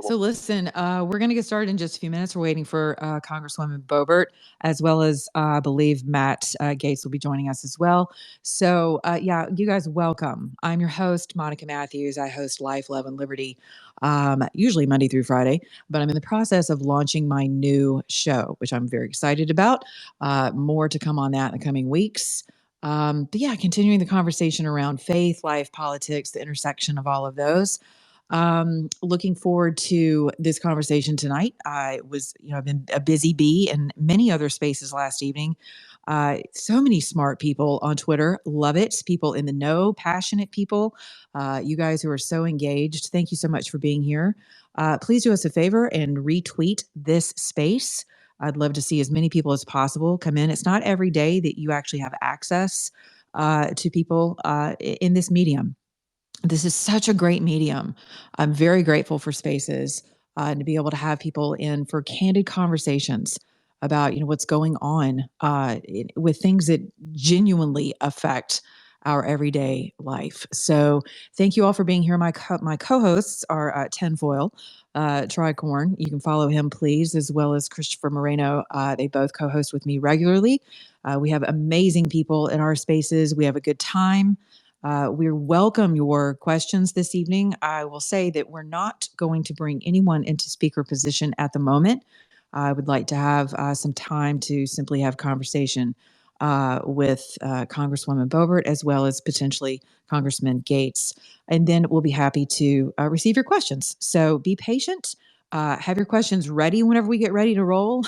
So listen, we're going to get started in just a few minutes. We're waiting for Congresswoman Boebert, as well as I believe Matt Gaetz will be joining us as well. So yeah, you guys welcome. I'm your host, Monica Matthews. I host Life, Love, and Liberty, usually Monday through Friday, but I'm in the process of launching my new show, which I'm very excited about. More to come on that in the coming weeks. But yeah, continuing the conversation around faith, life, politics, the intersection of all of those. Looking forward to this conversation tonight. I've been a busy bee in many other spaces last evening. So many smart people on Twitter. Love it. People in the know, passionate people. You guys who are so engaged. Thank you so much for being here. Please do us a favor and retweet this space. I'd love to see as many people as possible come in. It's not every day that you actually have access to people in this medium. This is such a great medium. I'm very grateful for spaces to be able to have people in for candid conversations about what's going on with things that genuinely affect our everyday life. So thank you all for being here. My co-hosts are Tenfoil, Tricorn. You can follow him, please, as well as Christopher Moreno. They both co-host with me regularly. We have amazing people in our spaces. We have a good time. We welcome your questions this evening. I will say that we're not going to bring anyone into speaker position at the moment. I would like to have some time to simply have conversation with Congresswoman Boebert, as well as potentially Congressman Gaetz. And then we'll be happy to receive your questions. So be patient. Have your questions ready whenever we get ready to roll.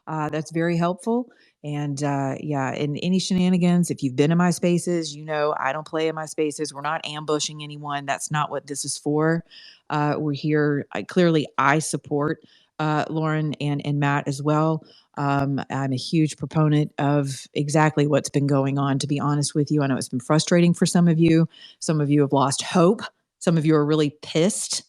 That's very helpful. And yeah, in any shenanigans, if you've been in my spaces, I don't play in my spaces. We're not ambushing anyone. That's not what this is for. We're here. I support Lauren and Matt as well. I'm a huge proponent of exactly what's been going on, to be honest with you. I know it's been frustrating for some of you. Some of you have lost hope. Some of you are really pissed.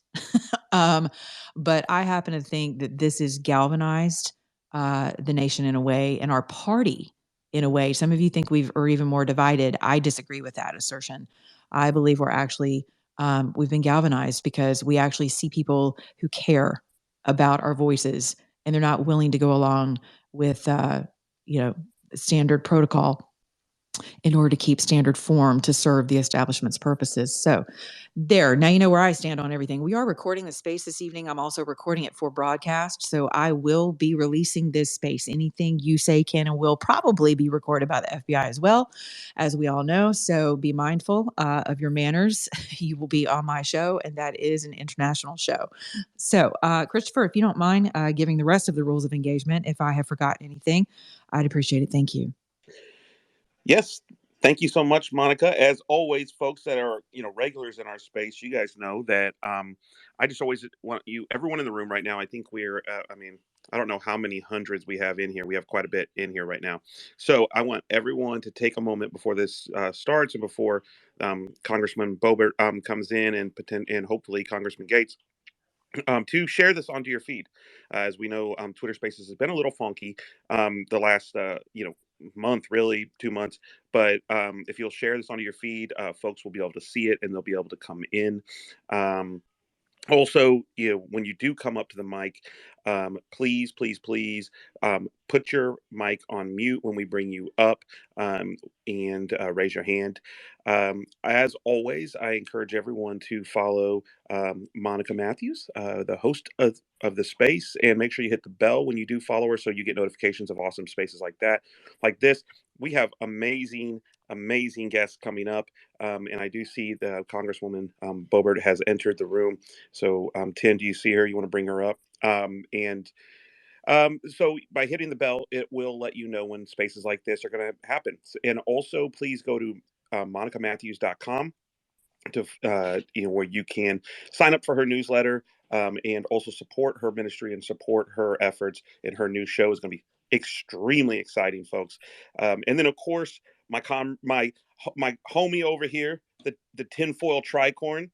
But I happen to think that this is galvanized the nation in a way, and our party in a way. Some of you think are even more divided. I disagree with that assertion. I believe we've been galvanized because we actually see people who care about our voices, and they're not willing to go along with, standard protocol in order to keep standard form to serve the establishment's purposes. So now you know where I stand on everything. We are recording the space this evening. I'm also recording it for broadcast. So I will be releasing this space. Anything you say can and will probably be recorded by the FBI as well, as we all know. So be mindful of your manners. You will be on my show, and that is an international show. So Christopher, if you don't mind giving the rest of the rules of engagement, if I have forgotten anything, I'd appreciate it. Thank you. Yes. Thank you so much, Monica. As always, folks that are, regulars in our space, you guys know that I just always want everyone in the room right now. I think I don't know how many hundreds we have in here. We have quite a bit in here right now. So I want everyone to take a moment before this starts and before Congressman Boebert comes in and hopefully Congressman Gaetz to share this onto your feed. As we know, Twitter Spaces has been a little funky the last, month, really 2 months. But if you'll share this onto your feed, folks will be able to see it and they'll be able to come in. Also, when you do come up to the mic, please, please, please put your mic on mute when we bring you up and raise your hand. As always, I encourage everyone to follow Monica Matthews, the host of the space, and make sure you hit the bell when you do follow her so you get notifications of awesome spaces like that, like this. We have amazing guests coming up. And I do see that Congresswoman Boebert has entered the room. So, Tim, do you see her? You want to bring her up? So by hitting the bell, it will let you know when spaces like this are going to happen. And also, please go to monicamatthews.com to where you can sign up for her newsletter and also support her ministry and support her efforts. And her new show is going to be extremely exciting, folks. And then, of course, my homie over here, the tinfoil tricorn.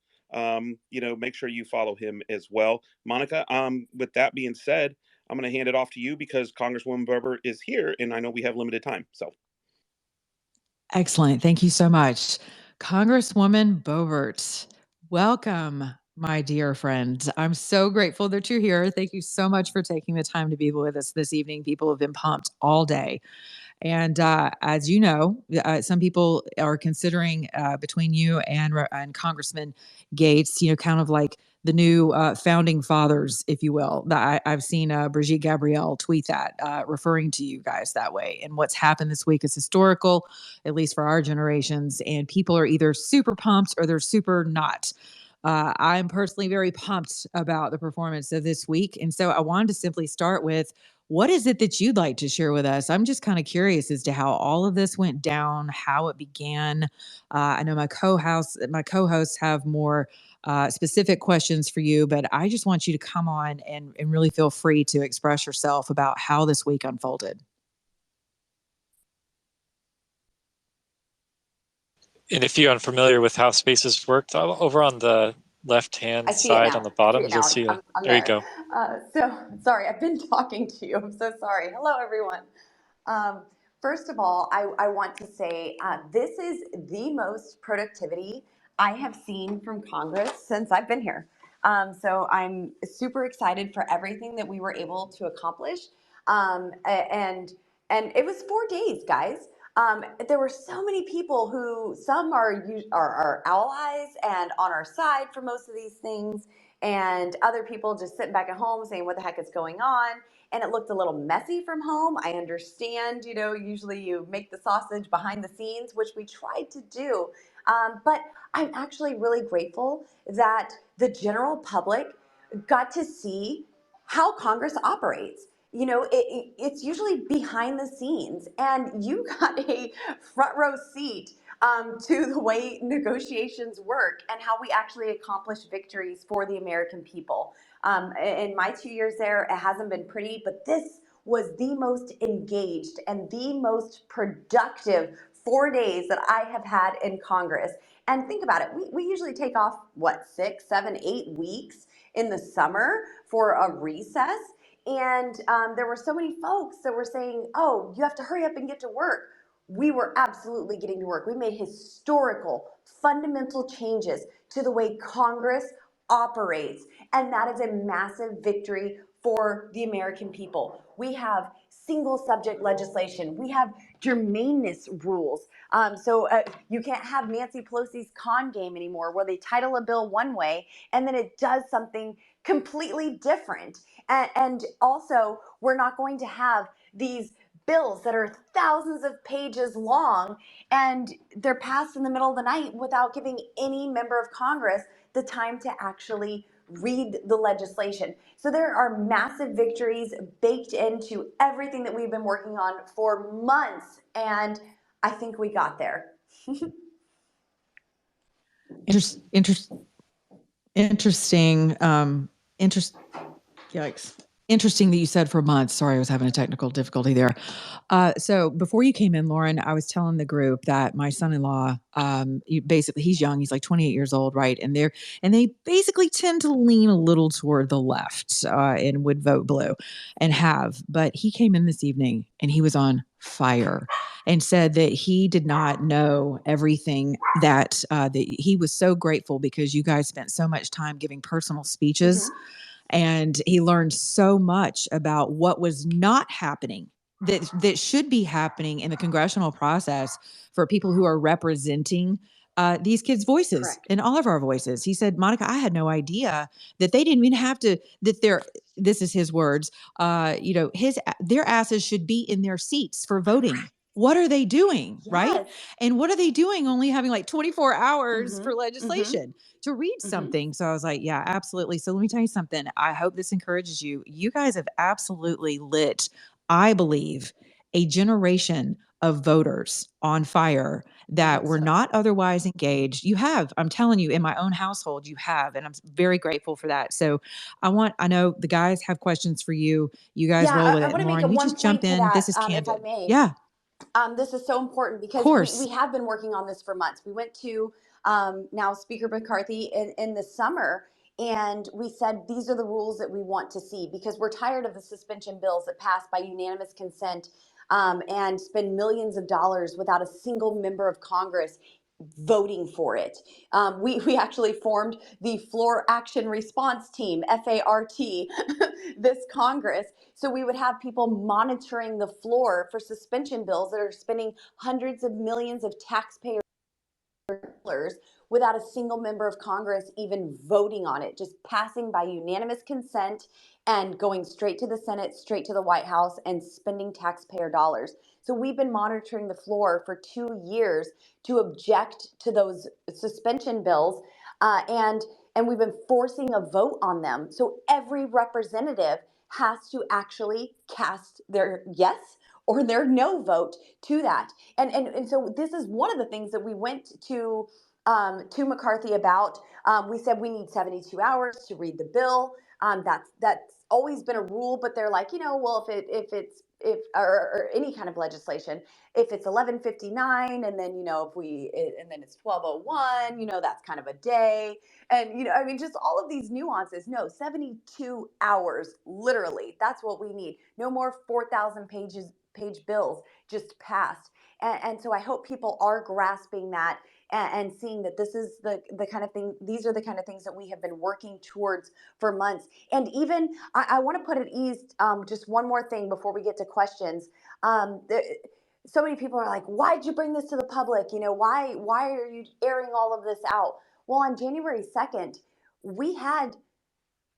Make sure you follow him as well. Monica, with that being said, I'm going to hand it off to you because Congresswoman Boebert is here, and I know we have limited time. So, excellent. Thank you so much. Congresswoman Boebert, welcome. My dear friend, I'm so grateful that you're here. Thank you so much for taking the time to be with us this evening. People have been pumped all day. And as you know, some people are considering between you and Congressman Gaetz, kind of like the new founding fathers, if you will. I've seen Brigitte Gabrielle tweet that, referring to you guys that way. And what's happened this week is historical, at least for our generations. And people are either super pumped or they're super not. I'm personally very pumped about the performance of this week. And so I wanted to simply start with what is it that you'd like to share with us? I'm just kind of curious as to how all of this went down, how it began. I know my co-hosts have more specific questions for you, but I just want you to come on and really feel free to express yourself about how this week unfolded. And if you're unfamiliar with how spaces worked, over on the left-hand I see it side on now. the I see bottom, it you'll now. see I'm there you there. go. So sorry, I've been talking to you. I'm so sorry. Hello, everyone. Um, First of all, I want to say this is the most productivity I have seen from Congress since I've been here. So I'm super excited for everything that we were able to accomplish. And it was 4 days, guys. There were so many people who some are allies and on our side for most of these things, and other people just sitting back at home saying, "What the heck is going on?" And it looked a little messy from home. I understand, usually you make the sausage behind the scenes, which we tried to do. But I'm actually really grateful that the general public got to see how Congress operates. It's usually behind the scenes, and you got a front row seat to the way negotiations work and how we actually accomplish victories for the American people. In my 2 years there, it hasn't been pretty, but this was the most engaged and the most productive 4 days that I have had in Congress. And think about it, we usually take off, what, 6, 7, 8 weeks in the summer for a recess. And there were so many folks that were saying, "Oh, you have to hurry up and get to work." We were absolutely getting to work. We made historical, fundamental changes to the way Congress operates. And that is a massive victory for the American people. We have single subject legislation. We have germaneness rules. So you can't have Nancy Pelosi's con game anymore where they title a bill one way and then it does something completely different. And also, we're not going to have these bills that are thousands of pages long and they're passed in the middle of the night without giving any member of Congress the time to actually read the legislation. So there are massive victories baked into everything that we've been working on for months, and I think we got there. Interesting. Yikes. Interesting that you said for months. Sorry, I was having a technical difficulty there. So before you came in, Lauren, I was telling the group that my son-in-law, basically, he's young. He's like 28 years old, right? And they basically tend to lean a little toward the left, and would vote blue, and have. But he came in this evening and he was on fire and said that he did not know everything that he was so grateful because you guys spent so much time giving personal speeches. Mhm. And he learned so much about what was not happening that should be happening in the congressional process for people who are representing these kids' voices Correct. and all of our voices. He said, Monica, I had no idea that they didn't even have to, that they're, this is his words, their asses should be in their seats for voting. What are they doing? Right. Yes. And what are they doing? Only having like 24 hours for Mhm. legislation to read Mhm. something. So I was like, yeah, absolutely. So let me tell you something. I hope this encourages you. You guys have absolutely lit, I believe, a generation of voters on fire that were so. not otherwise engaged. You have, I'm telling you, in my own household, you have, and I'm very grateful for that. So I know the guys have questions for you. You guys Yeah, roll with I it. want And to make Lauren, a you one just jump point to in. that, This is if I candid. may. Yeah, This is so important of because we course. have been working on this for months. We went to now Speaker McCarthy in the summer, and we said these are the rules that we want to see because we're tired of the suspension bills that pass by unanimous consent and spend millions of dollars without a single member of Congress voting for it. We actually formed the Floor Action Response Team, FART, this Congress. So we would have people monitoring the floor for suspension bills that are spending hundreds of millions of taxpayer dollars without a single member of Congress even voting on it, just passing by unanimous consent and going straight to the Senate, straight to the White House, and spending taxpayer dollars. So we've been monitoring the floor for 2 years to object to those suspension bills, and we've been forcing a vote on them. So every representative has to actually cast their yes or their no vote to that. And so this is one of the things that we went to McCarthy about. We said we need 72 hours to read the bill. That's always been a rule, but they're like, well, if or any kind of legislation, if it's 11:59, and then and then it's 12:01, that's kind of a day, and I mean, just all of these nuances. No, 72 hours, literally. That's what we need. No more 4,000 page bills just passed. And so I hope people are grasping that and seeing that this is the kind of thing, these are the kind of things that we have been working towards for months. And even I want to put at ease just one more thing before we get to questions. So many people are like, why'd you bring this to the public? Why are you airing all of this out? Well, on January 2nd, we had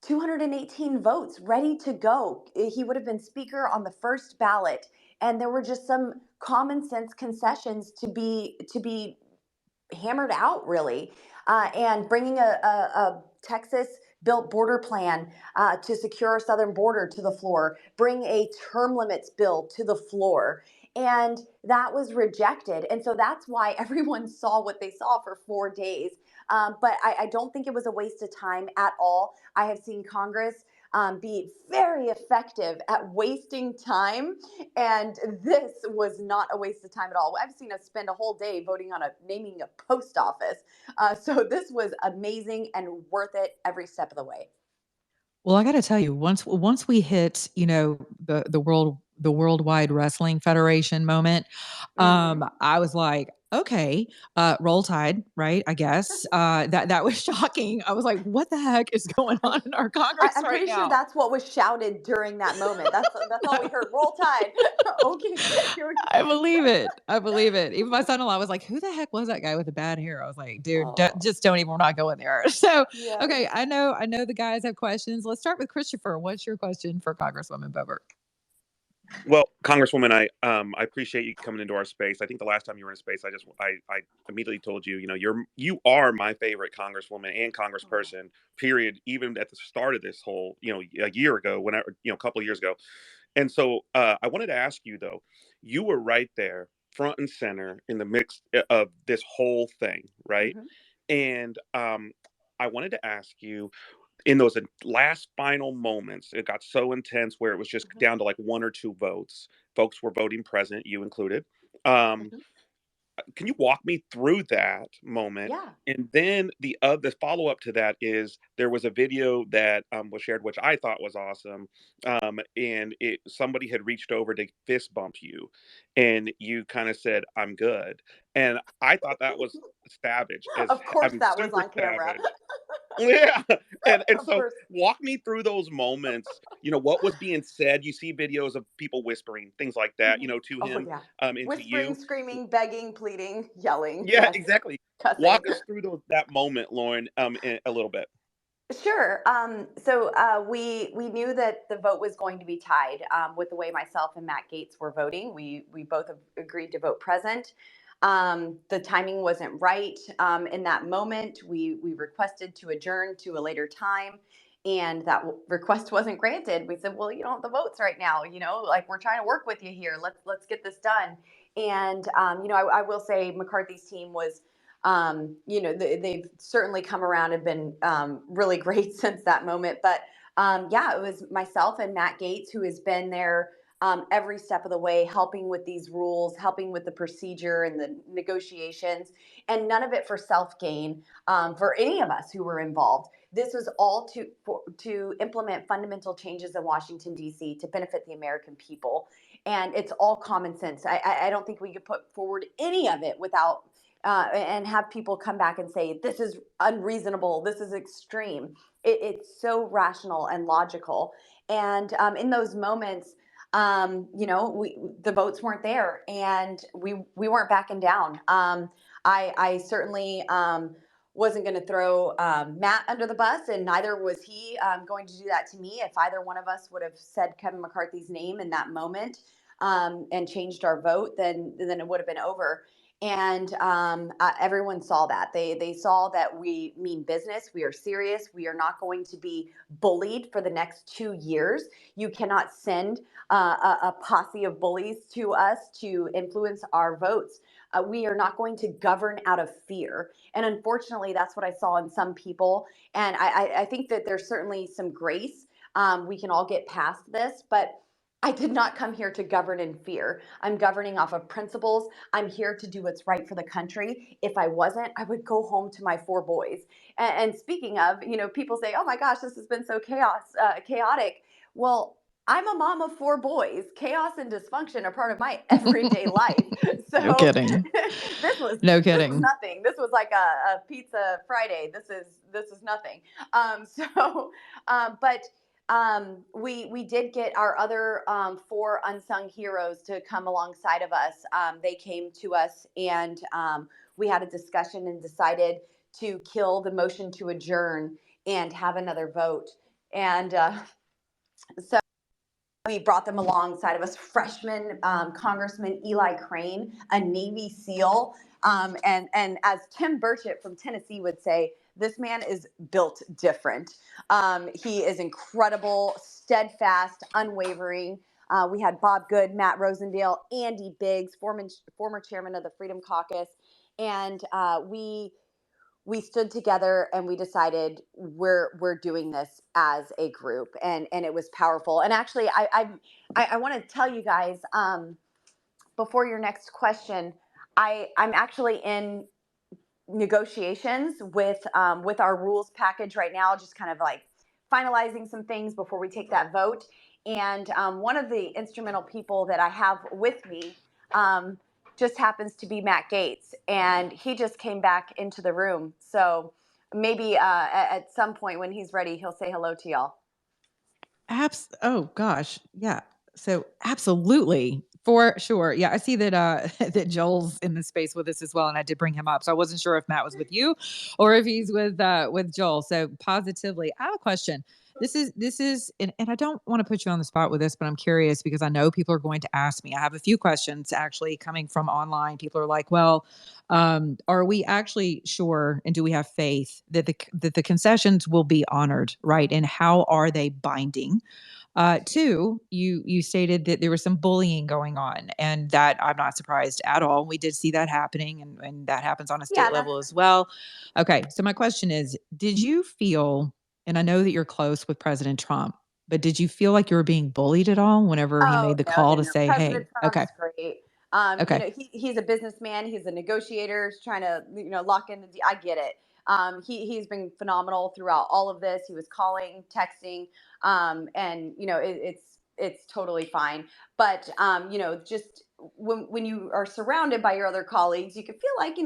218 votes ready to go. He would have been speaker on the first ballot, and there were just some common sense concessions to be hammered out, really, and bringing a Texas built border plan to secure our southern border to the floor, bring a term limits bill to the floor. And that was rejected. And so that's why everyone saw what they saw for 4 days. But I don't think it was a waste of time at all. I have seen Congress be very effective at wasting time, and this was not a waste of time at all. I've seen us spend a whole day voting on naming a post office. So this was amazing and worth it every step of the way. Well, I got to tell you, once we hit, the Worldwide Wrestling Federation moment, I was like, okay, roll tide, right? I guess that was shocking. I was like, what the heck is going on in our Congress I'm right pretty sure now? that's what was shouted during that moment. That's all we heard. Roll Tide. Okay, I believe it. I believe it. Even my son-in-law was like, "Who the heck was that guy with the bad hair?" I was like, "Dude, oh, just don't even. We're not going there." So, yes. okay, I know the guys have questions. Let's start with Christopher. What's your question for Congresswoman Boebert? Well, Congresswoman, I appreciate you coming into our space. I think the last time you were in space, I immediately told you, you are my favorite Congresswoman and Congressperson. Period. Even at the start of this whole, a year ago, whenever, a couple of years ago. And so I wanted to ask you though, you were right there, front and center in the mix of this whole thing, right? Mhm. And I wanted to ask you, in those last final moments, it got so intense where it was just down to like 1 or 2 votes. Folks were voting present, you included. Um, Mhm. can you walk me through that moment? Yeah. And then the follow up to that is there was a video that was shared, which I thought was awesome. And somebody had reached over to fist bump you, and you kind of said, "I'm good." And I thought that was savage. Of course, that was Super on camera. savage. Yeah. And Of so course. walk me through those moments, what was being said. You see videos of people whispering, things like that, Mhm. to Oh him, yeah. and to Whispering, you. screaming, begging, pleading, yelling. Yeah, Yes. exactly. Cussing. Walk us through that moment, Lauren, a little bit. Sure. So we knew that the vote was going to be tied with the way myself and Matt Gaetz were voting. We both agreed to vote present. The timing wasn't right in that moment. We requested to adjourn to a later time, and that request wasn't granted. We said, well, you don't have the votes right now. Like, we're trying to work with you here. Let's get this done. And I will say McCarthy's team was they've certainly come around and been really great since that moment. But yeah, it was myself and Matt Gaetz who has been there every step of the way, helping with these rules, helping with the procedure and the negotiations, and none of it for self gain for any of us who were involved. This was all to implement fundamental changes in Washington, D.C. to benefit the American people. And it's all common sense. I don't think we could put forward any of it without and have people come back and say, this is unreasonable, this is extreme. It's so rational and logical. And in those moments, the votes weren't there, and we weren't backing down. I certainly wasn't going to throw Matt under the bus, and neither was he going to do that to me. If either one of us would have said Kevin McCarthy's name in that moment and changed our vote, then it would have been over. And everyone saw that. They saw that we mean business. We are serious. We are not going to be bullied for the next 2 years. You cannot send a posse of bullies to us to influence our votes. We are not going to govern out of fear. And unfortunately, that's what I saw in some people. And I think that there's certainly some grace. We can all get past this, but I did not come here to govern in fear. I'm governing off of principles. I'm here to do what's right for the country. If I wasn't, I would go home to my 4 boys. And speaking of, people say, "Oh my gosh, this has been so chaotic." Well, I'm a mom of 4 boys. Chaos and dysfunction are part of my everyday life. So No kidding. No this was kidding. nothing. This was like a pizza Friday. This is nothing. But we did get our other 4 unsung heroes to come alongside of us. They came to us, and we had a discussion and decided to kill the motion to adjourn and have another vote. And so we brought them alongside of us. Freshman Congressman Eli Crane, a Navy SEAL, and as Tim Burchett from Tennessee would say, this man is built different. He is incredible, steadfast, unwavering. We had Bob Good, Matt Rosendale, Andy Biggs, former chairman of the Freedom Caucus, and we stood together and we decided we're doing this as a group, and it was powerful. And actually, I want to tell you guys before your next question, I'm actually in negotiations with our rules package right now, just kind of like finalizing some things before we take that vote. And one of the instrumental people that I have with me just happens to be Matt Gaetz, and he just came back into the room. So maybe at some point when he's ready, he'll say hello to y'all. Oh gosh. Yeah. So absolutely. For sure. Yeah. I see that that Joel's in the space with us as well. And I did bring him up. So I wasn't sure if Matt was with you or if he's with Joel. So positively. I have a question. This is and I don't want to put you on the spot with this, but I'm curious because I know people are going to ask me. I have a few questions actually coming from online. People are like, well, are we actually sure and do we have faith that the concessions will be honored, right? And how are they binding? 2, you stated that there was some bullying going on, and that I'm not surprised at all. We did see that happening, and that happens on a state level as well. Okay, so my question is, did you feel, and I know that you're close with President Trump, but did you feel like you were being bullied at all whenever he made the call to say, President "Hey"? Okay, Trump's great. okay, He's a businessman. He's a negotiator. He's trying to, lock in I get it. He's been phenomenal throughout all of this. He was calling, texting, and it's totally fine. But just when you are surrounded by your other colleagues, you can feel like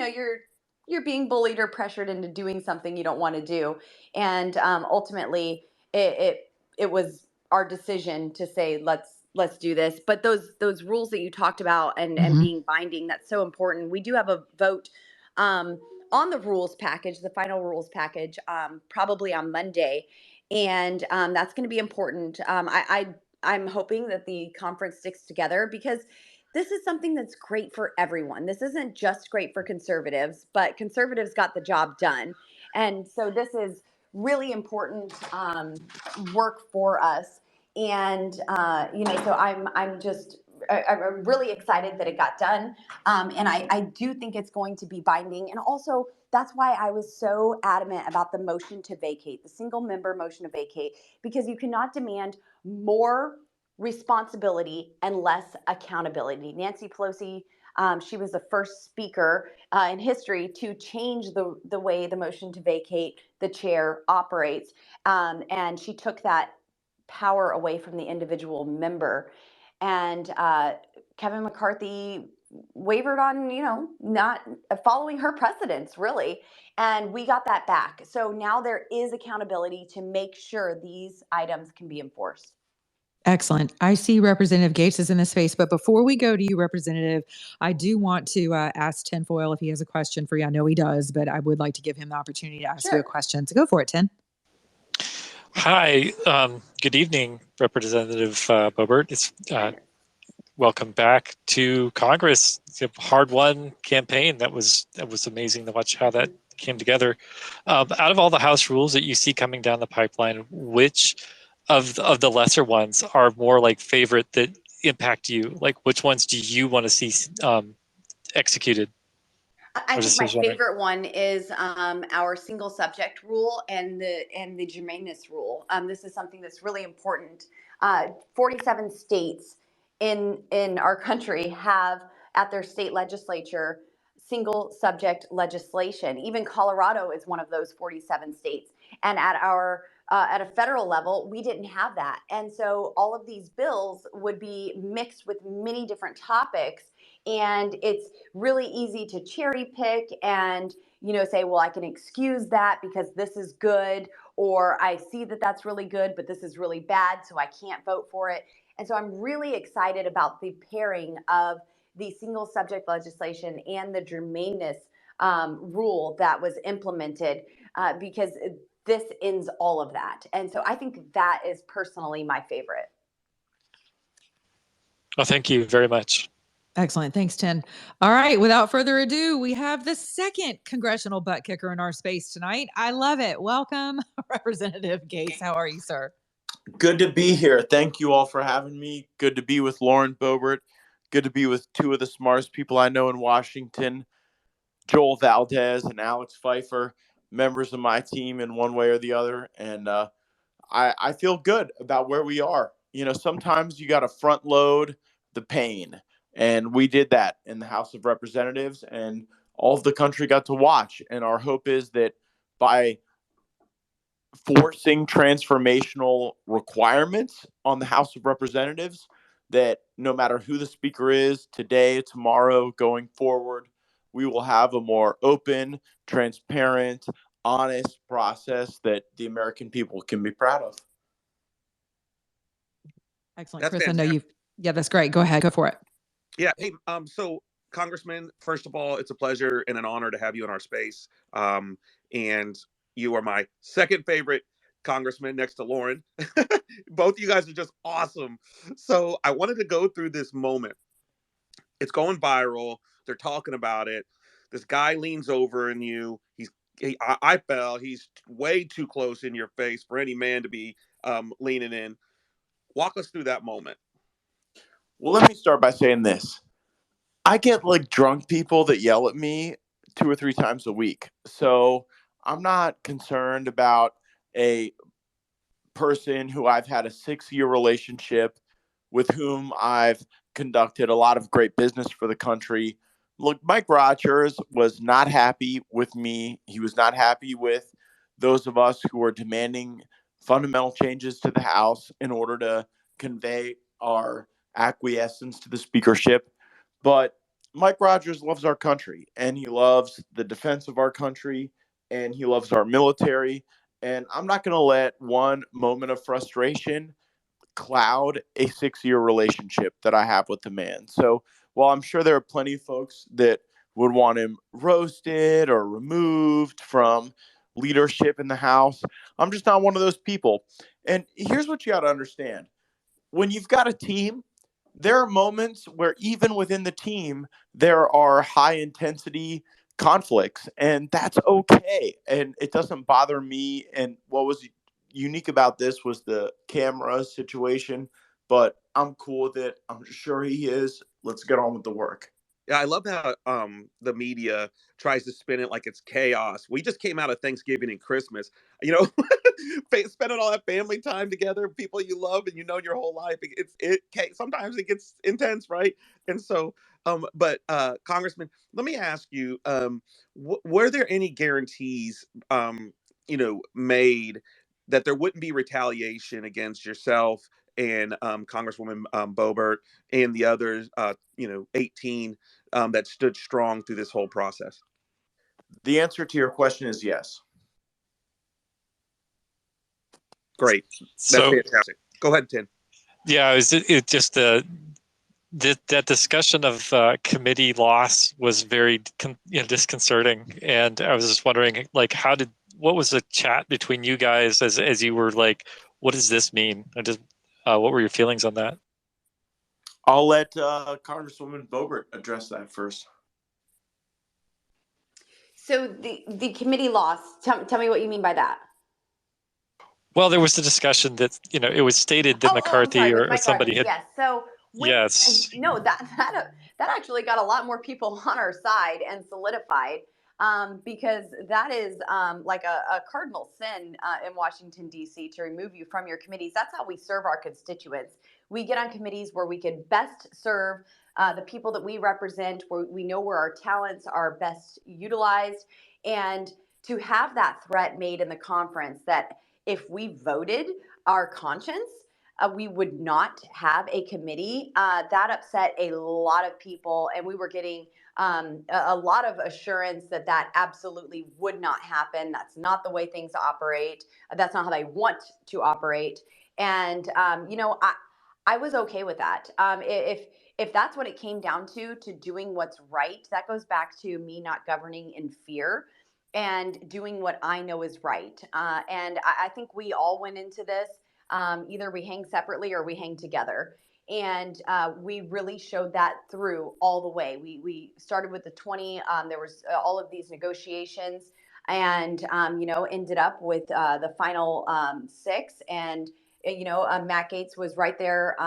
you're being bullied or pressured into doing something you don't want to do. And ultimately, it was our decision to say let's do this. But those rules that you talked about and being binding, that's so important. We do have a vote on the rules package, the final rules package, probably on Monday, and that's going to be important. I'm hoping that the conference sticks together because this is something that's great for everyone. This isn't just great for conservatives, but conservatives got the job done, and so this is really important work for us. And so I'm really excited that it got done, and I do think it's going to be binding. And also, that's why I was so adamant about the motion to vacate, the single member motion to vacate, because you cannot demand more responsibility and less accountability. Nancy Pelosi, she was the first speaker in history to change the way the motion to vacate the chair operates, and she took that power away from the individual member. And Kevin McCarthy wavered on, not following her precedents, really. And we got that back. So now there is accountability to make sure these items can be enforced. Excellent. I see Representative Gaetz is in the space, but before we go to you, Representative, I do want to ask Tinfoil if he has a question for you. I know he does, but I would like to give him the opportunity to ask you a Sure. question. So go for it, Tin. Hi, good evening, Representative Boebert. It's welcome back to Congress. It's a hard-won campaign. That was amazing to watch how that came together. Out of all the House rules that you see coming down the pipeline, which of the lesser ones are more like favorite that impact you? Like, which ones do you want to see executed? I think my favorite one is our single subject rule and the germaneness rule. This is something that's really important. 47 states in our country have at their state legislature single subject legislation. Even Colorado is one of those 47 states. And at a federal level, we didn't have that. And so all of these bills would be mixed with many different topics. And it's really easy to cherry pick and, say, well, I can excuse that because this is good, or I see that that's really good, but this is really bad, so I can't vote for it. And so I'm really excited about the pairing of the single subject legislation and the germaneness rule that was implemented because this ends all of that. And so I think that is personally my favorite. Well, thank you very much. Excellent. Thanks, Tin. All right. Without further ado, we have the second congressional butt kicker in our space tonight. I love it. Welcome, Representative Gaetz. How are you, sir? Good to be here. Thank you all for having me. Good to be with Lauren Boebert. Good to be with two of the smartest people I know in Washington, Joel Valdez and Alex Pfeiffer, members of my team in one way or the other. And I feel good about where we are. Sometimes you got to front load the pain. And we did that in the House of Representatives, and all of the country got to watch. And our hope is that by forcing transformational requirements on the House of Representatives, that no matter who the speaker is today, tomorrow, going forward, we will have a more open, transparent, honest process that the American people can be proud of. Excellent. That's Chris, fantastic. I know yeah, that's great. Go ahead. Go for it. Yeah. Hey, so Congressman, first of all, it's a pleasure and an honor to have you in our space. And you are my second favorite congressman next to Lauren. Both of you guys are just awesome. So I wanted to go through this moment. It's going viral. They're talking about it. This guy leans over and I fell. He's way too close in your face for any man to be leaning in. Walk us through that moment. Well, let me start by saying this. I get like drunk people that yell at me 2 or 3 times a week. So I'm not concerned about a person who I've had a 6-year relationship with, whom I've conducted a lot of great business for the country. Look, Mike Rogers was not happy with me. He was not happy with those of us who were demanding fundamental changes to the House in order to convey our acquiescence to the speakership. But Mike Rogers loves our country, and he loves the defense of our country, and he loves our military. And I'm not going to let one moment of frustration cloud a 6-year relationship that I have with the man. So while I'm sure there are plenty of folks that would want him roasted or removed from leadership in the House, I'm just not one of those people. And here's what you got to understand. When you've got a team, there are moments where even within the team, there are high intensity conflicts, and that's okay. And it doesn't bother me. And what was unique about this was the camera situation, but I'm cool with it. I'm sure he is. Let's get on with the work. Yeah, I love how the media tries to spin it like it's chaos. We just came out of Thanksgiving and Christmas, spending all that family time together, people you love and you know your whole life. Sometimes it gets intense, right? And so, but Congressman, let me ask you, were there any guarantees, made that there wouldn't be retaliation against yourself and Congresswoman Boebert and the others, 18 that stood strong through this whole process? The answer to your question is yes. Great. That's So fantastic. Go ahead, Tim. yeah, it just that discussion of committee loss was very disconcerting, and I was just wondering, like, what was the chat between you guys as you were like, what does this mean? What were your feelings on that? I'll let Congresswoman Boebert address that first. So the committee loss, tell me what you mean by that. Well, there was the discussion that, it was stated that McCarthy with or somebody had. Yes. So Yes. no, that actually got a lot more people on our side and solidified, because that is like a cardinal sin in Washington, D.C. to remove you from your committees. That's how we serve our constituents. We get on committees where we can best serve the people that we represent, where we know where our talents are best utilized. And to have that threat made in the conference that if we voted our conscience, we would not have a committee, that upset a lot of people. And we were getting a lot of assurance that that absolutely would not happen. That's not the way things operate. That's not how they want to operate. And, I was okay with that. If that's what it came down to doing what's right, that goes back to me not governing in fear and doing what I know is right. And I think we all went into this. Either we hang separately or we hang together. And we really showed that through all the way. We started with the 20. There was all of these negotiations, and ended up with the final 6. And Matt Gaetz was right there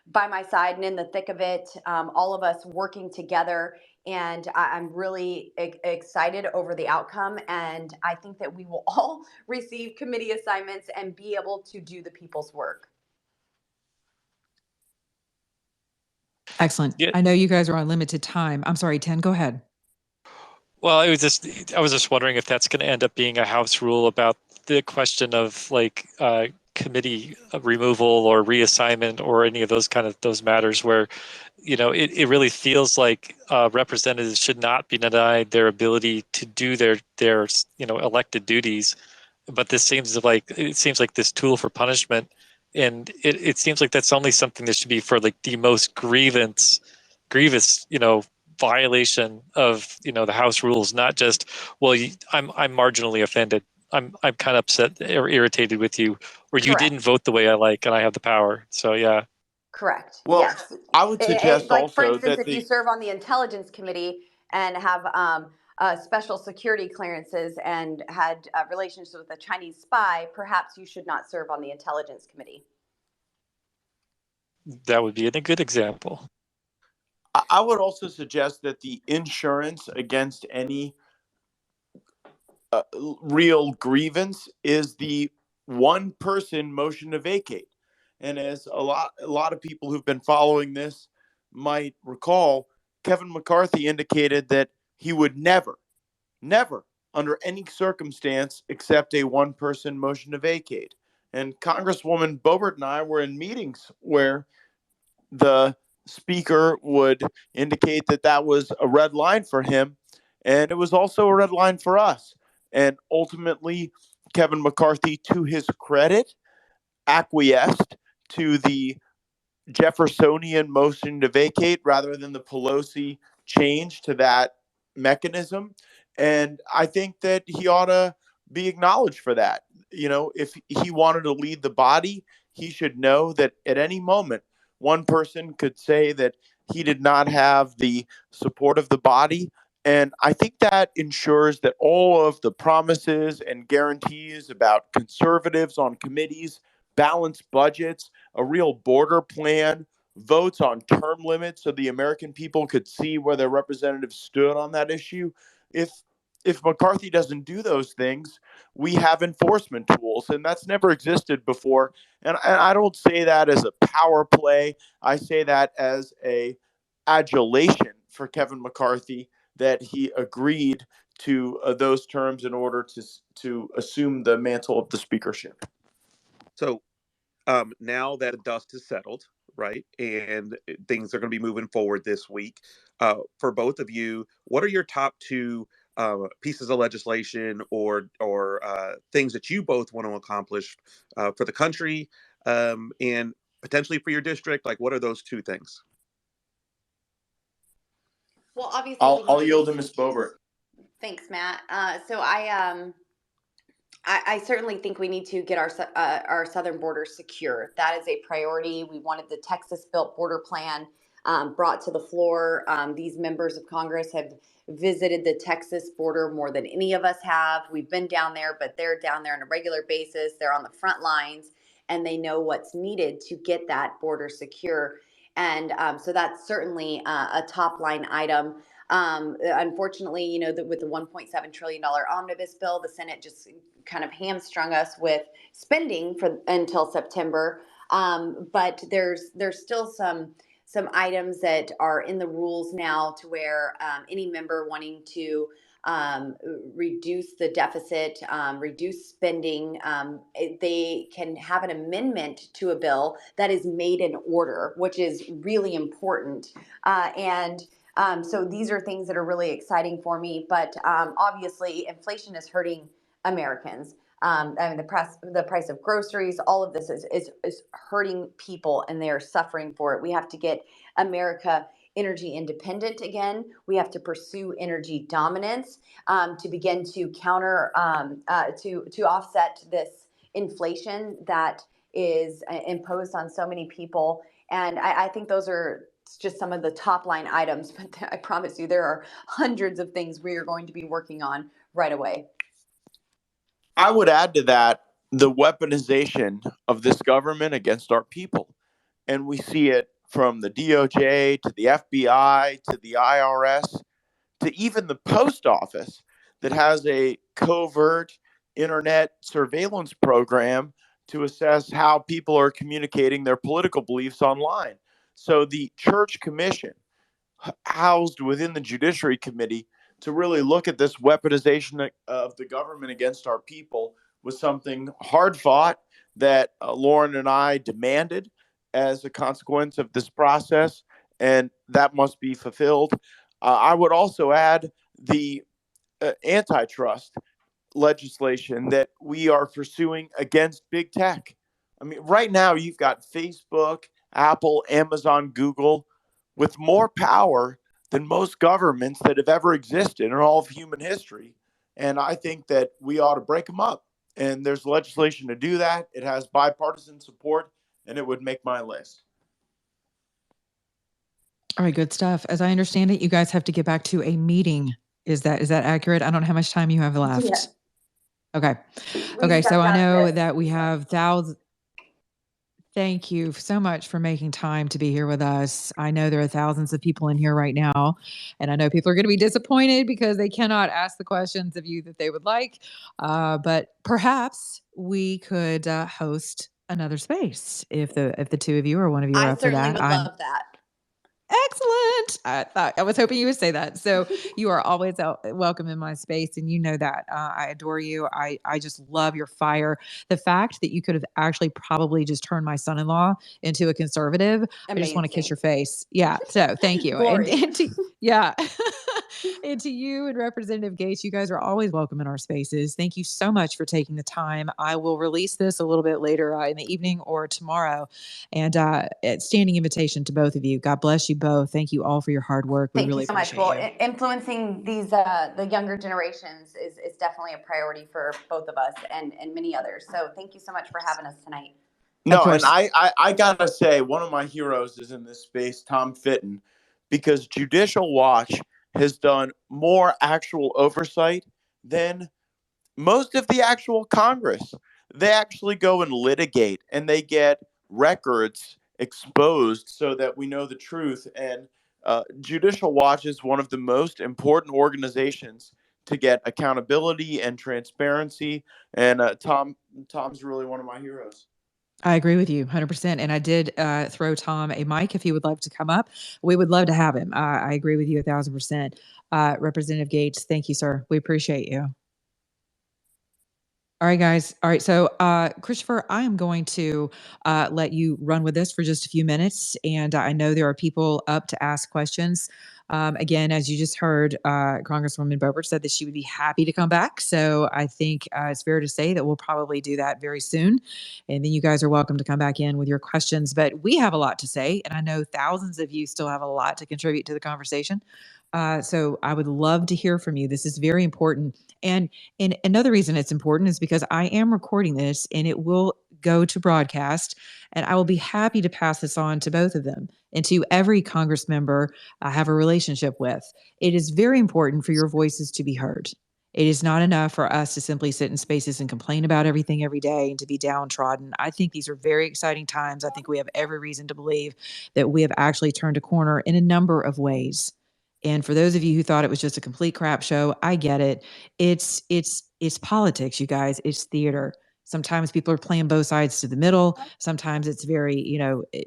by my side and in the thick of it. All of us working together. And I'm really excited over the outcome. And I think that we will all receive committee assignments and be able to do the people's work. Excellent. Yeah. I know you guys are on limited time. I'm sorry, Ten, go ahead. Well, I was just wondering if that's going to end up being a House rule about the question of committee removal or reassignment or any of those matters where, it really feels like representatives should not be denied their ability to do their elected duties, but it seems like this tool for punishment, and it seems like that's only something that should be for like the most grievous violation of the House rules, not just I'm marginally offended, I'm kind of upset or irritated with you, or you Correct. didn't vote the way I like and I have the power. So yeah. Correct. Well, yes. I would suggest like, for also instance, that if you serve on the Intelligence Committee and have special security clearances and had relations with a Chinese spy, perhaps you should not serve on the Intelligence Committee. That would be a good example. I would also suggest that the insurance against any real grievance is the one-person motion to vacate. And as a lot of people who've been following this might recall, Kevin McCarthy indicated that he would never, under any circumstance, accept a one-person motion to vacate. And Congresswoman Boebert and I were in meetings where the speaker would indicate that that was a red line for him, and it was also a red line for us. And ultimately, Kevin McCarthy, to his credit, acquiesced to the Jeffersonian motion to vacate rather than the Pelosi change to that mechanism. And I think that he ought to be acknowledged for that. If he wanted to lead the body, he should know that at any moment, one person could say that he did not have the support of the body. And I think that ensures that all of the promises and guarantees about conservatives on committees, balanced budgets, a real border plan, votes on term limits so the American people could see where their representatives stood on that issue. If McCarthy doesn't do those things, we have enforcement tools, and that's never existed before. And I don't say that as a power play. I say that as a adulation for Kevin McCarthy that he agreed to those terms in order to assume the mantle of the speakership. So now that the dust has settled, right, and things are going to be moving forward this week, for both of you, what are your top two pieces of legislation or things that you both want to accomplish for the country and potentially for your district? Like, what are those two things? Well, obviously, I'll yield to Ms. Boebert. Thanks, Matt. So I certainly think we need to get our southern border secure. That is a priority. We wanted the Texas-built border plan brought to the floor. These members of Congress have visited the Texas border more than any of us have. We've been down there, but they're down there on a regular basis. They're on the front lines, and they know what's needed to get that border secure. And so that's certainly a top line item. Unfortunately, with the $1.7 trillion omnibus bill, the Senate just kind of hamstrung us with spending until September. But there's still some items that are in the rules now to where any member wanting to reduce the deficit, reduce spending, they can have an amendment to a bill that is made in order, which is really important. So these are things that are really exciting for me. But obviously, inflation is hurting Americans. The price of groceries, all of this is hurting people, and they are suffering for it. We have to get America energy independent again. We have to pursue energy dominance to begin to counter to offset this inflation that is imposed on so many people. And I think those are just some of the top line items, but I promise you there are hundreds of things we are going to be working on right away. I would add to that the weaponization of this government against our people. And we see it from the DOJ to the FBI to the IRS to even the post office that has a covert internet surveillance program to assess how people are communicating their political beliefs online. So the Church Commission, housed within the Judiciary Committee, to really look at this weaponization of the government against our people was something hard fought that Lauren and I demanded as a consequence of this process, and that must be fulfilled. I would also add the antitrust legislation that we are pursuing against big tech. I mean, right now you've got Facebook, Apple, Amazon, Google with more power than most governments that have ever existed in all of human history. And I think that we ought to break them up. And there's legislation to do that. It has bipartisan support, and it would make my list. All right, good stuff. As I understand it, you guys have to get back to a meeting. Is that accurate? I don't know how much time you have left. Yeah. Okay. Okay. So I know that we have thousands. Thank you so much for making time to be here with us. I know there are thousands of people in here right now, and I know people are going to be disappointed because they cannot ask the questions of you that they would like. But perhaps we could host another space if the two of you or one of you are I up for certainly that. would love that. Excellent. I was hoping you would say that. So you are always welcome in my space, and you know that. I adore you. I just love your fire. The fact that you could have actually probably just turned my son-in-law into a conservative. Amazing. I just want to kiss your face. Yeah. So thank you. Yeah. And to you and Representative Gaetz, you guys are always welcome in our spaces. Thank you so much for taking the time. I will release this a little bit later in the evening or tomorrow. And standing invitation to both of you. God bless you both. Thank you all for your hard work. We really appreciate you. Well, influencing these the younger generations is definitely a priority for both of us and many others. So thank you so much for having us tonight. No, and I gotta say, one of my heroes is in this space, Tom Fitton, because Judicial Watch has done more actual oversight than most of the actual Congress. They actually go and litigate, and they get records exposed so that we know the truth. And Judicial Watch is one of the most important organizations to get accountability and transparency. And Tom's really one of my heroes. I agree with you 100%. And I did throw Tom a mic if he would like to come up. We would love to have him. I agree with you 1,000%. Representative Gaetz, thank you, sir. We appreciate you. All right, guys. All right. So, Christopher, I am going to let you run with this for just a few minutes. And I know there are people up to ask questions. Again, as you just heard, Congresswoman Boebert said that she would be happy to come back. So I think it's fair to say that we'll probably do that very soon. And then you guys are welcome to come back in with your questions. But we have a lot to say. And I know thousands of you still have a lot to contribute to the conversation. So I would love to hear from you. This is very important. And another reason it's important is because I am recording this and it will go to broadcast, and I will be happy to pass this on to both of them and to every Congress member I have a relationship with. It is very important for your voices to be heard. It is not enough for us to simply sit in spaces and complain about everything every day and to be downtrodden. I think these are very exciting times. I think we have every reason to believe that we have actually turned a corner in a number of ways. And for those of you who thought it was just a complete crap show, I get it. It's politics, you guys. It's theater. Sometimes people are playing both sides to the middle. Sometimes it's very,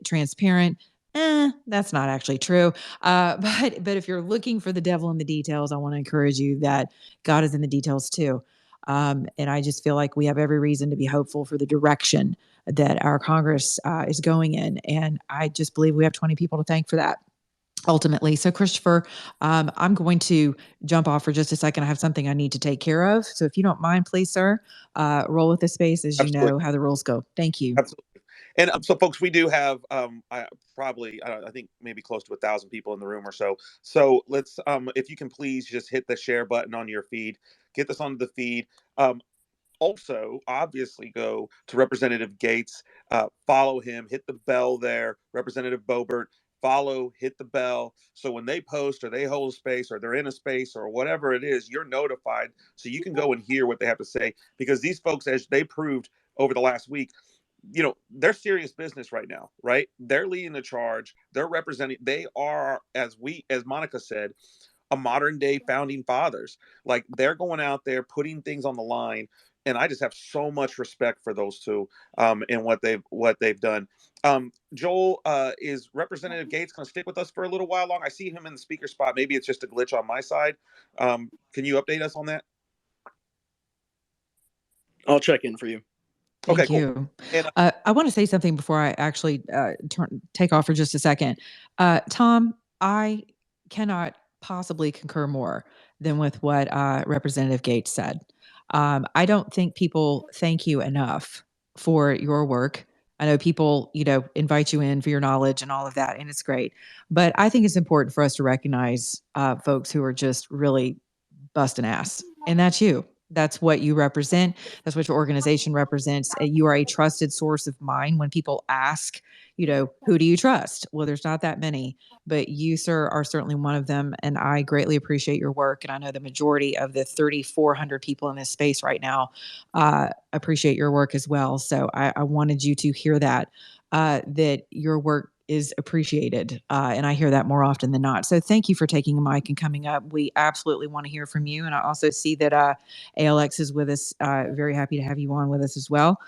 transparent. That's not actually true. But if you're looking for the devil in the details, I want to encourage you that God is in the details too. And I just feel like we have every reason to be hopeful for the direction that our Congress is going in. And I just believe we have 20 people to thank for that ultimately. So, Christopher, I'm going to jump off for just a second. I have something I need to take care of. So, if you don't mind, please, sir, roll with the space as you know Absolutely. how the rules go. Thank you. Absolutely. And so, folks, we do have I think maybe close to 1,000 people in the room or so. So let's, if you can please just hit the share button on your feed, get this onto the feed. Also, obviously, go to Representative Gaetz, follow him, hit the bell there. Representative Boebert, follow, hit the bell. So when they post or they hold a space or they're in a space or whatever it is, you're notified so you can go and hear what they have to say. Because these folks, as they proved over the last week, they're serious business right now, right? They're leading the charge. They're representing, they are, as Monica said, a modern day founding fathers. Like, they're going out there putting things on the line, and I just have so much respect for those two, and what they've done. Joel, is Representative Gaetz going to stick with us for a little while long? I see him in the speaker spot. Maybe it's just a glitch on my side. Can you update us on that? I'll check in for you. Thank Okay, cool. you. And I want to say something before I actually take off for just a second. Tom, I cannot possibly concur more than with what Representative Gates said. I don't think people thank you enough for your work. I know people, invite you in for your knowledge and all of that, and it's great. But I think it's important for us to recognize folks who are just really busting ass, and that's you. That's what you represent. That's what your organization represents. You are a trusted source of mine. When people ask, who do you trust? Well, there's not that many, but you, sir, are certainly one of them. And I greatly appreciate your work. And I know the majority of the 3,400 people in this space right now appreciate your work as well. So I wanted you to hear that, that your work is appreciated. And I hear that more often than not. So thank you for taking a mic and coming up. We absolutely want to hear from you. And I also see that ALX is with us. Very happy to have you on with us as well.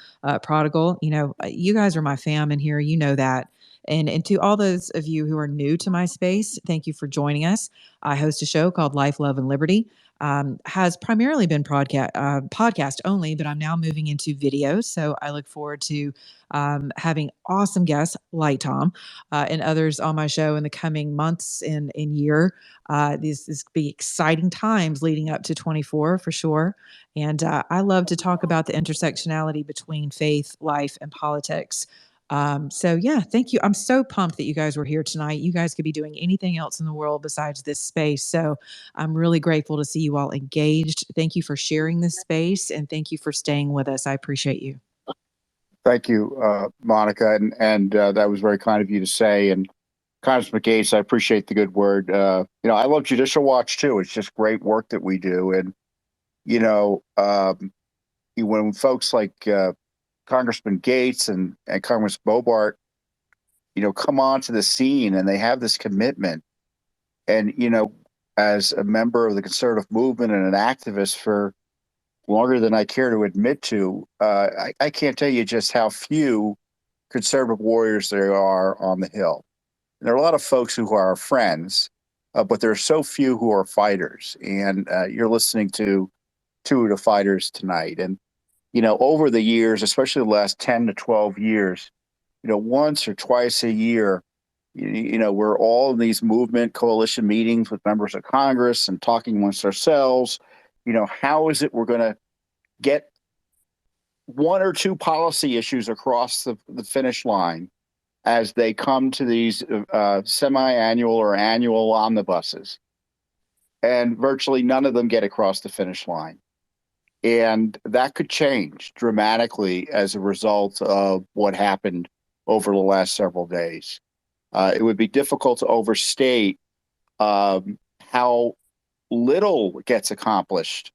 Prodigal, you guys are my fam in here. You know that. And to all those of you who are new to my space, thank you for joining us. I host a show called Life, Love, and Liberty. Has primarily been podcast only, but I'm now moving into video. So I look forward to having awesome guests like Tom and others on my show in the coming months and year. These be exciting times leading up to 24 for sure. And I love to talk about the intersectionality between faith, life, and politics. So yeah, thank you. I'm so pumped that you guys were here tonight. You guys could be doing anything else in the world besides this space. So I'm really grateful to see you all engaged. Thank you for sharing this space, and thank you for staying with us. I appreciate you. Thank you, Monica, and that was very kind of you to say. And Congressman Gaetz, I appreciate the good word. I love Judicial Watch too. It's just great work that we do. And when folks like Congressman Gaetz and Congressman Boebert, come onto the scene and they have this commitment, and as a member of the conservative movement and an activist for longer than I care to admit to, I can't tell you just how few conservative warriors there are on the Hill. And there are a lot of folks who are our friends, but there are so few who are fighters. And you're listening to two of the fighters tonight. And over the years, especially the last 10 to 12 years, once or twice a year, we're all in these movement coalition meetings with members of Congress and talking amongst ourselves. How is it we're going to get one or two policy issues across the finish line as they come to these semi-annual or annual omnibuses? And virtually none of them get across the finish line. And that could change dramatically as a result of what happened over the last several days. It would be difficult to overstate how little gets accomplished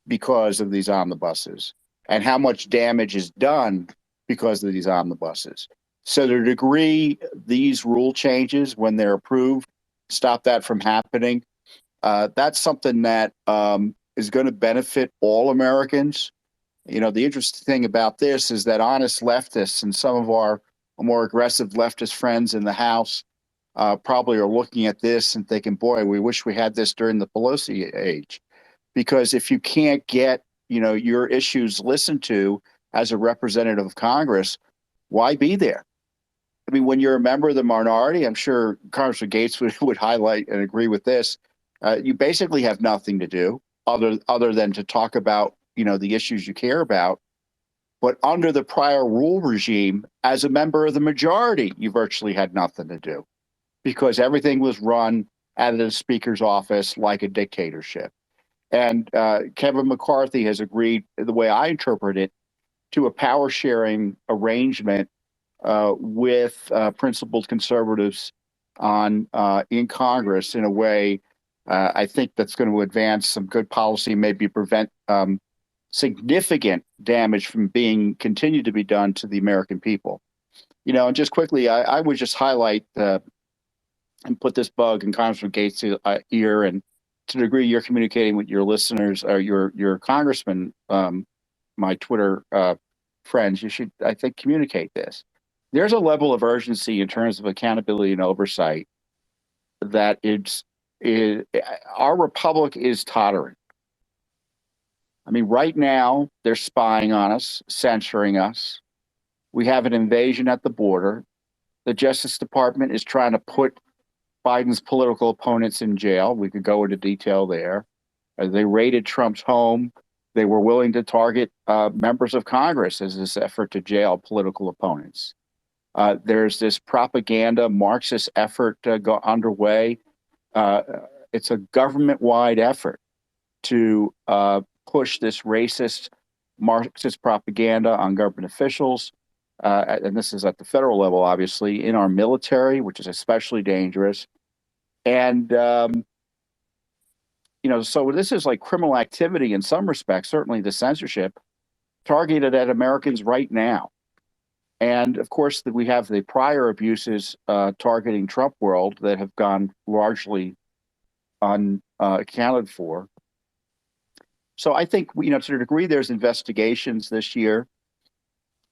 because of these omnibuses and how much damage is done because of these omnibuses. So to the degree these rule changes, when they're approved, stop that from happening, that's something that is going to benefit all Americans. The interesting thing about this is that honest leftists and some of our more aggressive leftist friends in the House probably are looking at this and thinking, boy, we wish we had this during the Pelosi age. Because if you can't get, your issues listened to as a representative of Congress, why be there? I mean, when you're a member of the minority, I'm sure Congressman Gaetz would highlight and agree with this. You basically have nothing to do other than to talk about, the issues you care about. But under the prior rule regime, as a member of the majority, you virtually had nothing to do because everything was run out of the Speaker's office like a dictatorship. And Kevin McCarthy has agreed, the way I interpret it, to a power sharing arrangement with principled conservatives in Congress in a way I think that's going to advance some good policy, maybe prevent significant damage from being continued to be done to the American people. And just quickly, I would just highlight and put this bug in Congressman Gaetz' ear, and to the degree you're communicating with your listeners or your congressman, my Twitter friends, you should, I think, communicate this. There's a level of urgency in terms of accountability and oversight that our republic is tottering. I mean, right now, they're spying on us, censoring us. We have an invasion at the border. The Justice Department is trying to put Biden's political opponents in jail. We could go into detail there. They raided Trump's home. They were willing to target members of Congress as this effort to jail political opponents. There's this propaganda Marxist effort underway. It's a government-wide effort to push this racist Marxist propaganda on government officials. And this is at the federal level, obviously, in our military, which is especially dangerous. And, so this is like criminal activity in some respects, certainly the censorship, targeted at Americans right now. And of course, we have the prior abuses targeting Trump world that have gone largely unaccounted for. So I think, to the degree there's investigations this year,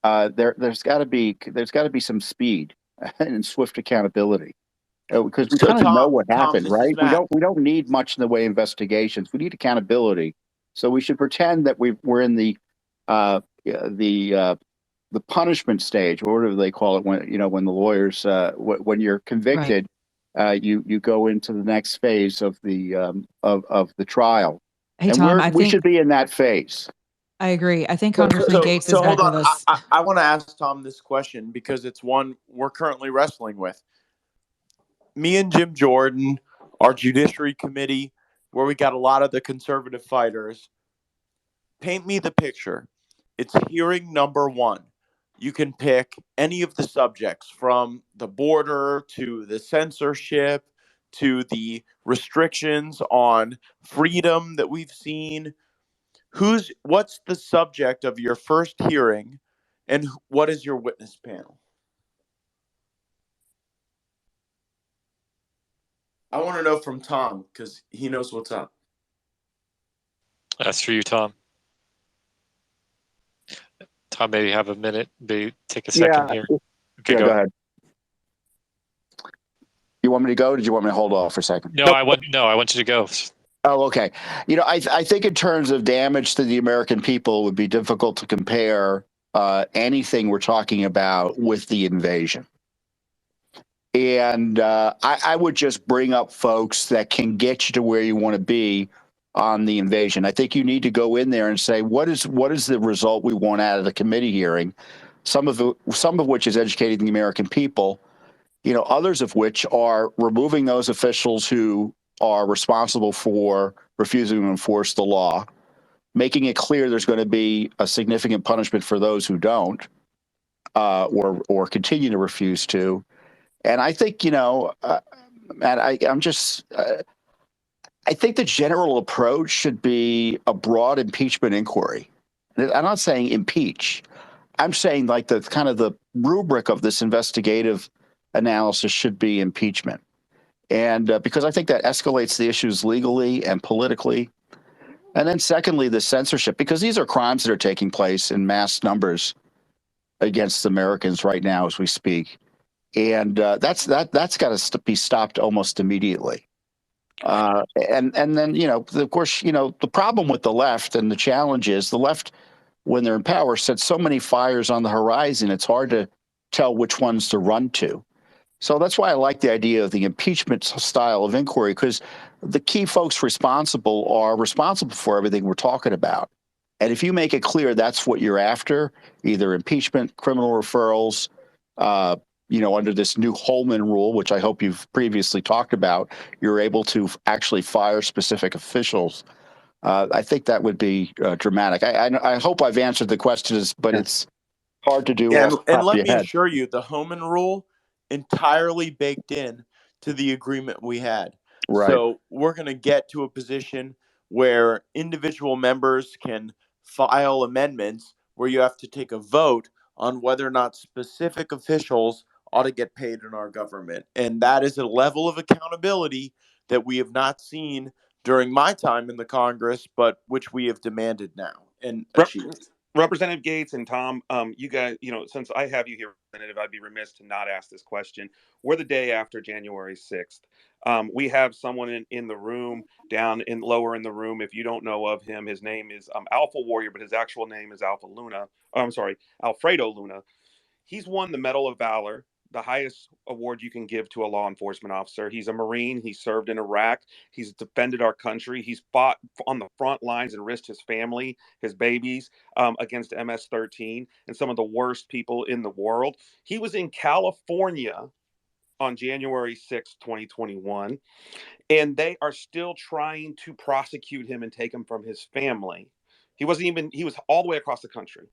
there's got to be some speed and swift accountability, because we kind of know what happened, right? We don't need much in the way of investigations. We need accountability. So we should pretend that we're in the punishment stage, or whatever they call it, when the lawyers when you're convicted, right. You go into the next phase of the trial. Hey, and Tom, we should be in that phase. I agree. I think Congressman Gaetz is back with us. I want to ask Tom this question because it's one we're currently wrestling with. Me and Jim Jordan, our Judiciary Committee, where we got a lot of the conservative fighters, paint me the picture. It's hearing number one. You can pick any of the subjects from the border to the censorship to the restrictions on freedom that we've seen. What's the subject of your first hearing, and what is your witness panel? I want to know from Tom because he knows what's up. That's for you, Tom. Tom, maybe have a minute. Maybe take a second here. Okay, go ahead. You want me to go? Or did you want me to hold off for a second? No, I want you to go. Oh, okay. I think in terms of damage to the American people, it would be difficult to compare anything we're talking about with the invasion. And I would just bring up folks that can get you to where you want to be on the invasion. I think you need to go in there and say, what is the result we want out of the committee hearing? Some of which is educating the American people. Others of which are removing those officials who are responsible for refusing to enforce the law, making it clear there's going to be a significant punishment for those who don't, or continue to refuse to. And I think, Matt, I think the general approach should be a broad impeachment inquiry. I'm not saying impeach. I'm saying like the kind of the rubric of this investigative analysis should be impeachment. And because I think that escalates the issues legally and politically. And then secondly, the censorship, because these are crimes that are taking place in mass numbers against Americans right now as we speak. And that's got to be stopped almost immediately. And then, of course, the problem with the left and the challenge is the left, when they're in power, sets so many fires on the horizon, it's hard to tell which ones to run to. So that's why I like the idea of the impeachment style of inquiry, because the key folks responsible are responsible for everything we're talking about. And if you make it clear that's what you're after, either impeachment, criminal referrals, under this new Holman rule, which I hope you've previously talked about, you're able to actually fire specific officials. I think that would be dramatic. I hope I've answered the questions, but it's hard to do. Yeah, off the top and of let your me head. assure you, the Homan rule entirely baked in to the agreement we had. Right. So we're going to get to a position where individual members can file amendments where you have to take a vote on whether or not specific officials ought to get paid in our government. And that is a level of accountability that we have not seen during my time in the Congress, but which we have demanded now and achieved. Representative Gaetz and Tom, you guys, since I have you here, Representative, I'd be remiss to not ask this question. We're the day after January 6th. We have someone in the room, lower in the room. If you don't know of him, his name is Alpha Warrior, but his actual name is Alfredo Luna. He's won the Medal of Valor, the highest award you can give to a law enforcement officer. He's a Marine. He served in Iraq. He's defended our country. He's fought on the front lines and risked his family, his babies, against MS-13 and some of the worst people in the world. He was in California on January 6, 2021, and they are still trying to prosecute him and take him from his family. He was all the way across the country.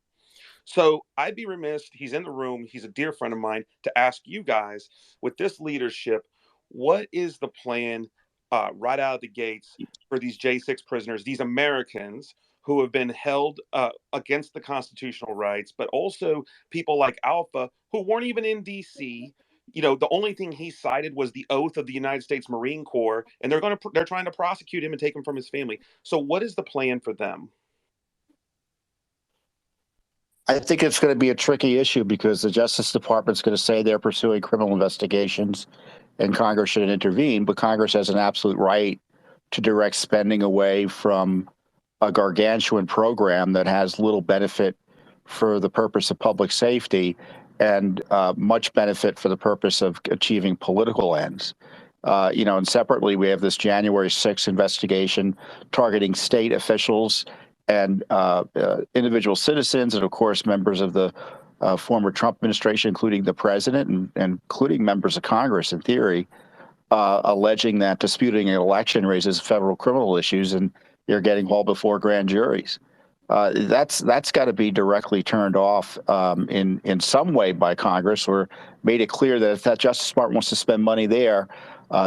So I'd be remiss, he's in the room, he's a dear friend of mine, to ask you guys, with this leadership, what is the plan right out of the gates for these J6 prisoners, these Americans who have been held against the constitutional rights, but also people like Alpha who weren't even in D.C. The only thing he cited was the oath of the United States Marine Corps, and they're trying to prosecute him and take him from his family. So what is the plan for them? I think it's going to be a tricky issue because the Justice Department's going to say they're pursuing criminal investigations and Congress should intervene, but Congress has an absolute right to direct spending away from a gargantuan program that has little benefit for the purpose of public safety and much benefit for the purpose of achieving political ends. And separately, we have this January 6th investigation targeting state officials and individual citizens, and of course, members of the former Trump administration, including the president and including members of Congress, in theory, alleging that disputing an election raises federal criminal issues, and they're getting hauled before grand juries. That's got to be directly turned off in some way by Congress, or made it clear that if that Justice Department wants to spend money there,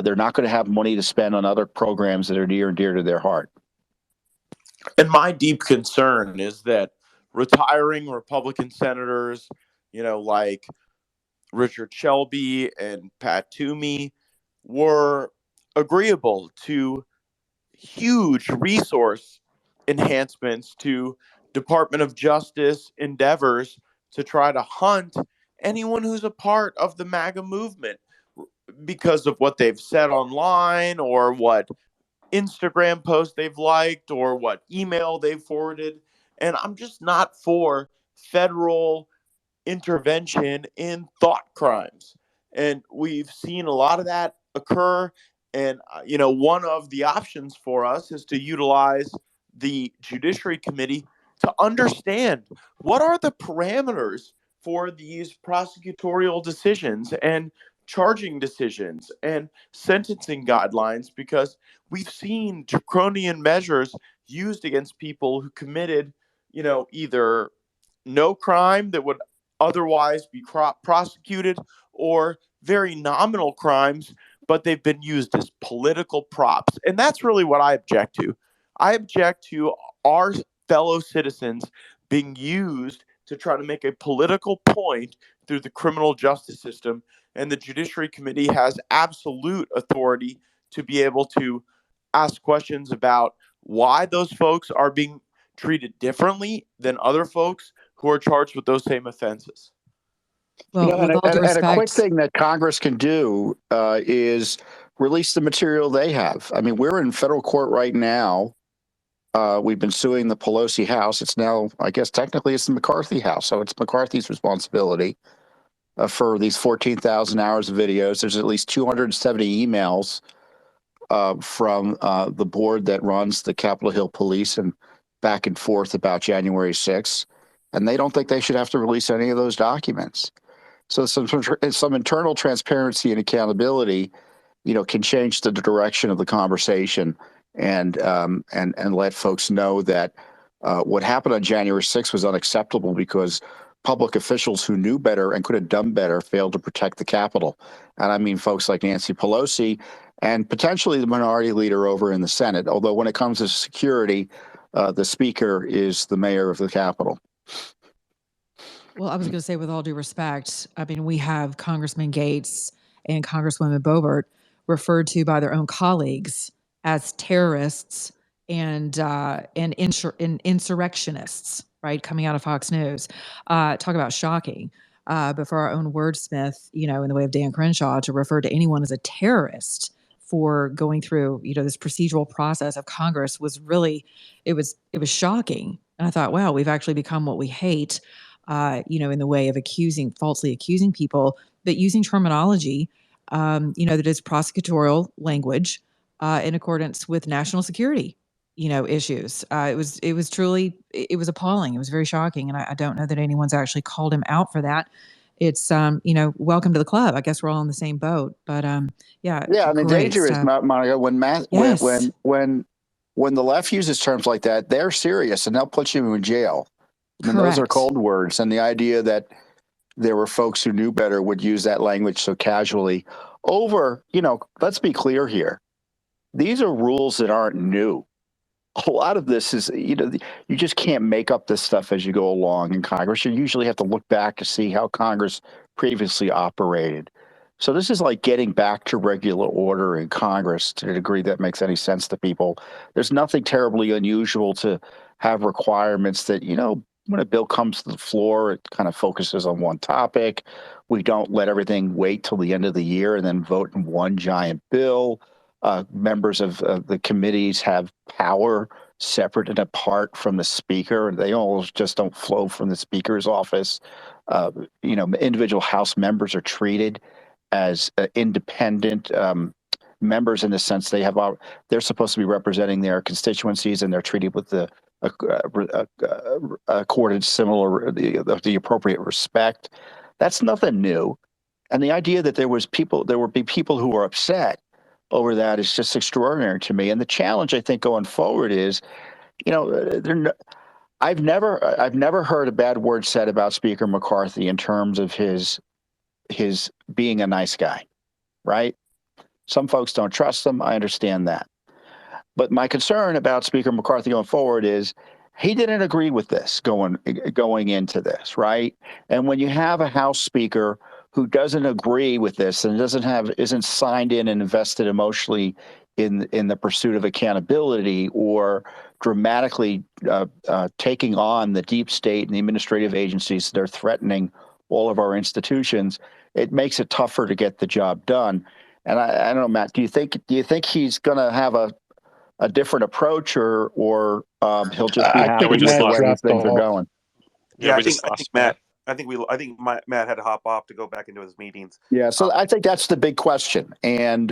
they're not going to have money to spend on other programs that are near and dear to their heart. And my deep concern is that retiring Republican senators, like Richard Shelby and Pat Toomey, were agreeable to huge resource enhancements to Department of Justice endeavors to try to hunt anyone who's a part of the MAGA movement because of what they've said online or what Instagram post they've liked or what email they've forwarded. And I'm just not for federal intervention in thought crimes. And we've seen a lot of that occur. And, one of the options for us is to utilize the Judiciary Committee to understand what are the parameters for these prosecutorial decisions and charging decisions and sentencing guidelines, because we've seen draconian measures used against people who committed, either no crime that would otherwise be prosecuted, or very nominal crimes, but they've been used as political props. And that's really what I object to. I object to our fellow citizens being used to try to make a political point through the criminal justice system. And the Judiciary Committee has absolute authority to be able to ask questions about why those folks are being treated differently than other folks who are charged with those same offenses. Well, with all due and a quick respect, thing that Congress can do is release the material they have. I mean, we're in federal court right now. We've been suing the Pelosi House. It's now, I guess, technically it's the McCarthy House. So it's McCarthy's responsibility for these 14,000 hours of videos. There's at least 270 emails from the board that runs the Capitol Hill Police and back and forth about January 6th. And they don't think they should have to release any of those documents. So some internal transparency and accountability, can change the direction of the conversation and let folks know that what happened on January 6th was unacceptable because public officials who knew better and could have done better failed to protect the Capitol. And I mean folks like Nancy Pelosi and potentially the minority leader over in the Senate, although when it comes to security, the Speaker is the mayor of the Capitol. well, I was going to say, with all due respect, I mean, we have Congressman Gaetz and Congresswoman Boebert referred to by their own colleagues as terrorists and insurrectionists, right? Coming out of Fox News. Talk about shocking. But for our own wordsmith, in the way of Dan Crenshaw, to refer to anyone as a terrorist for going through, this procedural process of Congress was really, it was shocking. And I thought, wow, we've actually become what we hate, in the way of falsely accusing people, but using terminology, that is prosecutorial language in accordance with national security, issues. It was truly, it was appalling. It was very shocking. And I don't know that anyone's actually called him out for that. It's, welcome to the club. I guess we're all in the same boat, but yeah. Yeah. And the great danger is, stuff. Monica, Yes. when the left uses terms like that, they're serious and they'll put you in jail. And those are Correct. cold words. And the idea that there were folks who knew better would use that language so casually over, let's be clear here. These are rules that aren't new. A lot of this is, you just can't make up this stuff as you go along in Congress. You usually have to look back to see how Congress previously operated. So this is like getting back to regular order in Congress to a degree that makes any sense to people. There's nothing terribly unusual to have requirements that, when a bill comes to the floor, it kind of focuses on one topic. We don't let everything wait till the end of the year and then vote in one giant bill. Members of the committees have power separate and apart from the Speaker. They almost just don't flow from the Speaker's office. Individual House members are treated as independent members in the sense they're supposed to be representing their constituencies, and they're treated with the accorded the appropriate respect. That's nothing new. And the idea that there would be people who are upset over that is just extraordinary to me. And the challenge, I think, going forward is, I've never heard a bad word said about Speaker McCarthy in terms of his being a nice guy, right? Some folks don't trust him. I understand that. But my concern about Speaker McCarthy going forward is he didn't agree with this going into this, right? And when you have a House Speaker who doesn't agree with this and isn't signed in and invested emotionally in the pursuit of accountability or dramatically taking on the deep state and the administrative agencies that are threatening all of our institutions, it makes it tougher to get the job done. And I don't know, Matt, do you think he's going to have a a different approach, or he'll just be I think happy we with just the lost way Matt. things are going. Yeah, I we think, just I lost think Matt. Matt. I think Matt had to hop off to go back into his meetings. Yeah, so I think that's the big question, and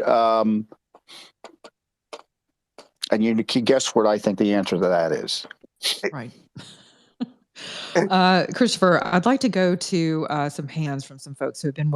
you can guess what I think the answer to that is. Right. Christopher, I'd like to go to some hands from some folks who have been